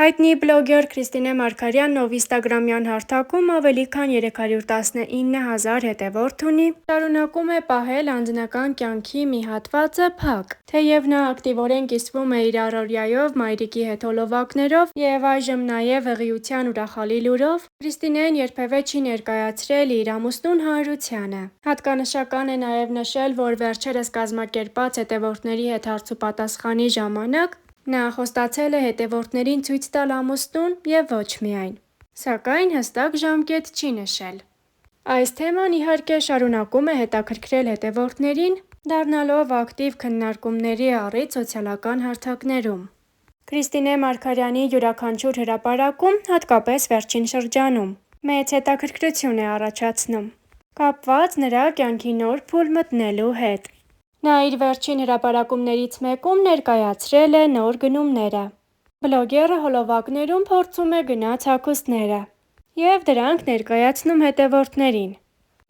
Հայտնի բլոգեր Քրիստինե Մարգարյանն, ով ինստագրամյան հարթակում ավելի քան 319,000 հետևորդ ունի, շարունակում է պահել անձնական կյանքի մի հատվածը փակ։ Թեև նա ակտիվորեն կիսվում է իր առօրյայով, մայրիկի հետ հոլովակներով և այժմ նաև հղիության ուրախալի լուրով, Քրիստինեն երբևէ չի ներկայացրել իր ամուսնուն հանրությանը։ Հատկանշական է նաև նշել, որ վերջերս կազմակերպած հետևորդների հետ հարցուպատասխանի ժամանակ նա խոստացել է հետևորդներին ցույց տալ ամուսնուն և ոչ միայն, սակայն հստակ ժամկետ չի նշել։ Այս թեման իհարկե շարունակում է հետաքրքրել հետևորդներին, դառնալով ակտիվ քննարկումների առիթ սոցիալական հարթակներում։ Քրիստինե Մարգարյանի յուրաքանչյուր հրապարակում, հատկապես վերջին շրջանում, մեծ հետաքրքրություն է առաջացնում, կապված նրա կյանքի նոր փուլ մտնելու հետ։ Նա իր վերջին հրապարակումներից մեկում ներկայացրել է նոր գնումները։ Բլոգերը հոլովակներում փորձում է գնած հագուստները և դրանք ներկայացնում հետևորդներին։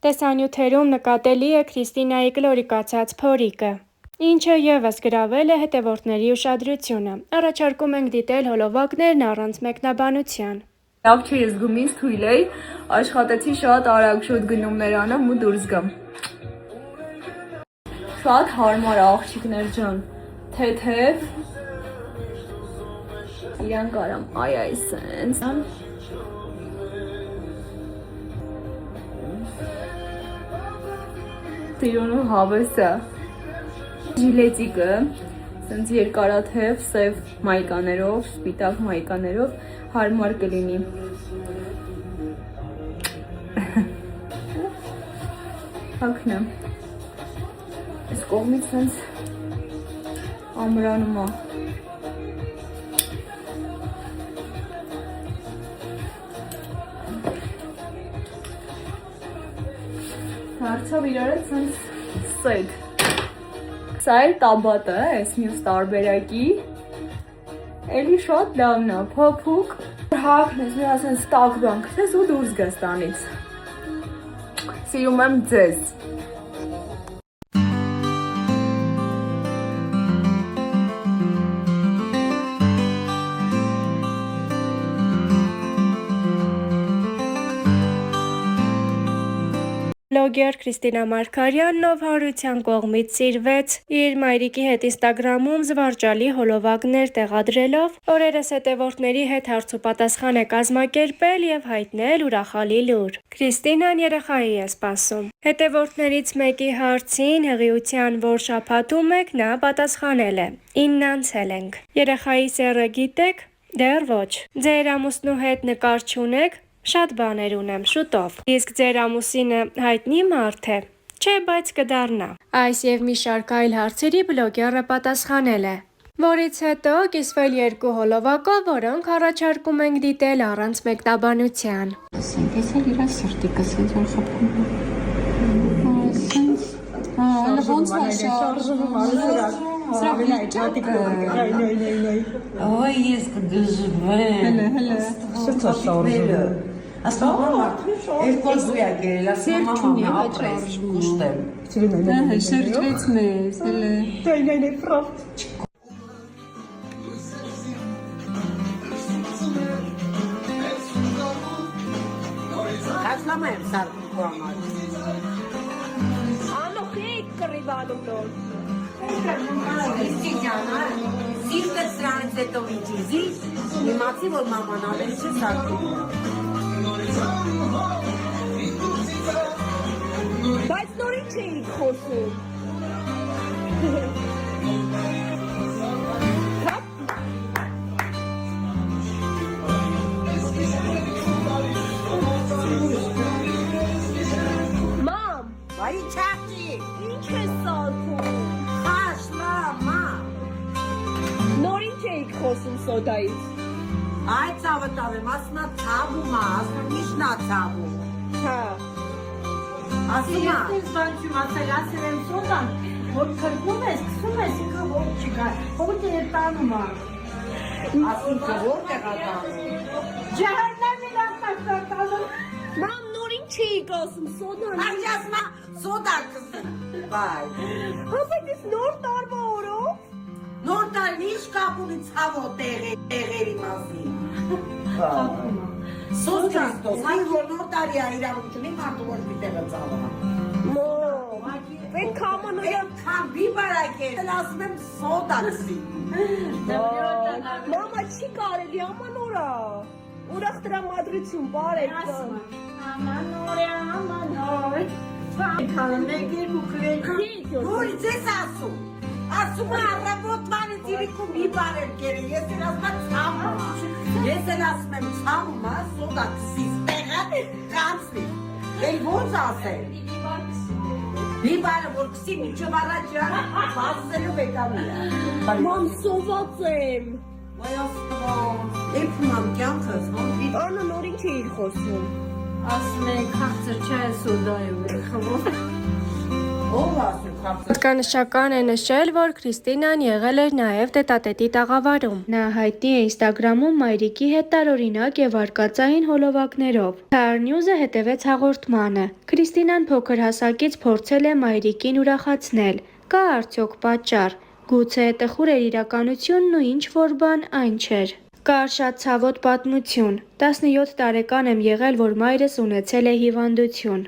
Տեսանյութերում նկատելի է Քրիստինայի գլորիկացած փորիկը, ինչը ևս գրավել է հետևորդների ուշադրությունը։ Առաջարկում ենք դիտել հոլովակներն առանց մեկնաբանության։ Լավ չէ, ես զգում ինձ թույլ էի, աշխատեցի շատ արագ շուտ գնումներ անեմ ու դուրս գամ։ Շատ հարմար աղջիկներ ջան, թեթև, իրան կարամ այ սենց, տիրոնու հավեսը, ժիլետիկը, սենց երկարաթև, սև մայկաներով, սպիտակ մայկաներով, հարմար կլինի։ Հակնը, այս կողմից սենց ամրանում է։ Դարձավ իրար հետ սենց սետ։ Սա էլ տաբատը է, այս մյուս տարբերակի, էլի շատ լավն է, փոփուկ, հագնես, նրա սենց տաք բան գցես ու դուրս գաս տանից։ Սիրում եմ ձեզ։ Բլոգեր Քրիստինե Մարգարյանն, ով հանրության կողմից սիրվեց իր մայրիկի հետ ինստագրամում զվարճալի հոլովակներ տեղադրելով, օրերս հետևորդների հետ հարցուպատասխան է կազմակերպել և հայտնել ուրախալի լուր։ Քրիստինան երեխայի է սպասում։ Հետևորդներից մեկի հարցին հղիության որ շաբաթում եք, նա պատասխանել է. 9 անցել ենք։ Երեխայի սեռը գիտեք։ Դեռ ոչ։ Ձեր ամուսնու հետ նկար չունեք։ Շատ բաներ ունեմ, շուտով։ Իսկ ձեր ամուսինը հայտնի մարդ է։ Չէ, բայց կդառնա։ Այս և մի շարք այլ հարցերի բլոգերը պատասխանել է, որից հետո կիսվել 2 հոլովակով, որոնք առաջարկում ենք դիտել առանց մեկնաբանության։ Ասենք, ես էլ իրա սրտիկը սենց որ խփում եմ։ Սենց, ոնց է շարժվում, Սրավին այդ հատիկը, Ոյ, ես կդժվեմ։ Հլը, շուտ է շարժվում։ Ասում երկու զույա գերել, ասում մամա ապրես, կուշտեմ։ Շրջվեց մեզ, հլը։ Դայնայն է պրավդ։ Կասլամա եմ սարդում կոամար։ Անոխի կռիվանում նոր։ Իսկի ջանա, սիրտը սրանից հետո ինչիզի, իմացի, որ մաման ալեն չէ սարդում։ Բայց նորին չէինք խոսում։ Մամ, Վայի չաղջի, ինչ ես սարքում։ խաշ, մամա։ Նորին չէինք խոսում սոդայից։ Այ ծավտավ եմ, ասմա ծավում է, ասմա միշնա ծավում։ Հա։ Ասում է։ Ես բան չում ասել, ասել եմ սոտան, որ քրկում ես, կսում ես, ինքը որ չկա, հողուտ է տանում է։ Ասում կը որ տեղատանում։ Ջահարնամին աղտակտականում։ Մամ, նորին չէինք ասում սոդան։ Հաճ ասմա, սոտա կսում։ Բայ։ Հապետ ես նոր տարվա օրով։ Նոր տարին ինչ կապ ունի ցավո տեղերի մասին։ Սոս Քրիստոս, այ որ նոր տարի է իրավունք ունի մարդու որ պիտի ծավալա։ Ven kamanıya. Kambi barake. Asmem sodası. Mama çıkareli aman ora. Uğraştıra madriçim bari. Aman oraya. Kaleme gir bu kıvek. Vurice sasu. Asuma arabot mani tiri kumbi barem kere. Yesen asma çamma. Yesen asmem çamma sodası. Stegat kansli. Ey boz asel. Bir bari vurkisi niço baracağım. Bazıları bekamıyor. Mam sovatsem. Vay aslan. Yapmam can kız. Ana norin çeyil kosun. Ասում եք քաղցր չէ սոդայով է խմում։ Ով ասում խապսը։ Հատկանշական է նշել, որ Քրիստինան եղել էր նաև տետատետի տաղավարում։ Նա հայտնի է Ինստագրամում մայրիկի հետ տարօրինակ եւ արկածային հոլովակներով։ Star News-ը հետևեց հաղորդմանը։ Քրիստինան փոքր հասակից փորձել է մայրիկին ուրախացնել։ Կա արդյոք պատճառ։ Գուցե տխուր էր իրականությունն ու ինչ որ բան այն չէր։ Կար շատ ցավոտ պատմություն։ 17 տարեկան եմ եղել, որ մայրս ունեցել է հիվանդություն։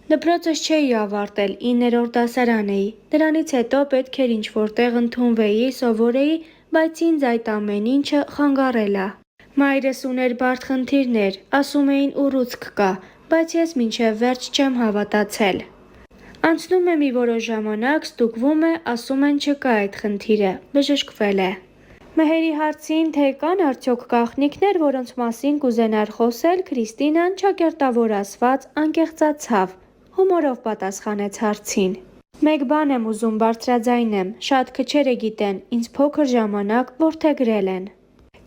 Դպրոցս չէի ավարտել, 9-րդ դասարան էի։ Դրանից հետո պետք էր ինչ-որտեղ ընդունվեի, սովորեի, բայց ինձ այդ ամեն ինչը խանգարել է։ Մայրս ուներ բարդ խնդիրներ, ասում էին ուռուցք կա, բայց ես մինչև վերջ չեմ հավատացել։ Անցնում է մի որոշ ժամանակ, ստուգվում է, ասում են չկա այդ խնդիրը, բժշկվել է։ Մեհերի հարցին, թե կան արդյոք գաղտնիքներ, որոնց մասին կուզենար խոսել, Քրիստինան ճակերտավոր ասված անկեղծացավ, հումորով պատասխանեց հարցին։ Մեկ բան եմ ուզում բարձրաձայնեմ, շատ քչերը գիտեն, ինձ փոքր ժամանակ որդեգրել են։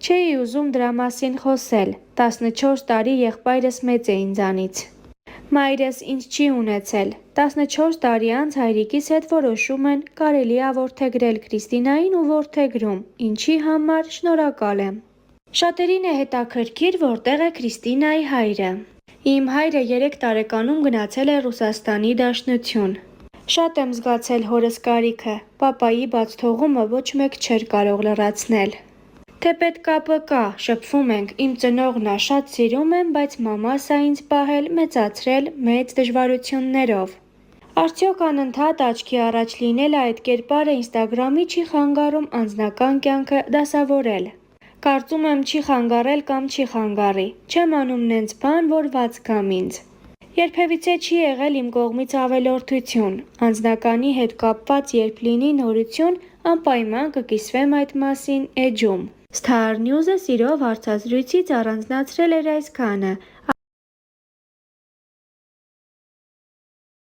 Չէի ուզում դրա մասին խոսել, 14 տարի եղբայրս մեծ է ինձանից։ Մայրս ինձ չի ունեցել, 14 տարի անց հայրիկիս հետ որոշում են կարելի է որդեգրել Քրիստինային ու որդեգրում, ինչի համար շնորհակալ եմ։ Շատերին է հետաքրքիր, որտեղ է Քրիստինայի հայրը։ Իմ հայրը 3 տարեկանում գնացել է Ռուսաստանի Դաշնություն։ Շատ եմ զգացել հորս կարիքը, պապայի բաց թողումը ոչ մեկ չէր կարող լրացնել։ Թե պետքապը կա, շփվում ենք, իմ ծնողն է, շատ սիրում եմ, բայց մամաս է ինձ պահել, մեծացրել մեծ դժվարություններով։ Արդյոք անընդհատ աչքի առաջ լինելը այդ կերպարը Ինստագրամի չի խանգարում անձնական կյանքը դասավորել։ Կարծում եմ չի խանգարել կամ չի խանգարի, չեմ անում նենց բան, որ վաց կամ ինձ։ Երբևիցե չի եղել իմ կողմից ավելորդություն, անձնականի հետ կապված երբ լինի նորություն, անպայման կկիսվեմ այդ մասին էջում։ Star News-ը սիրով հարցազրույցից առանձնացրել էր այսքանը։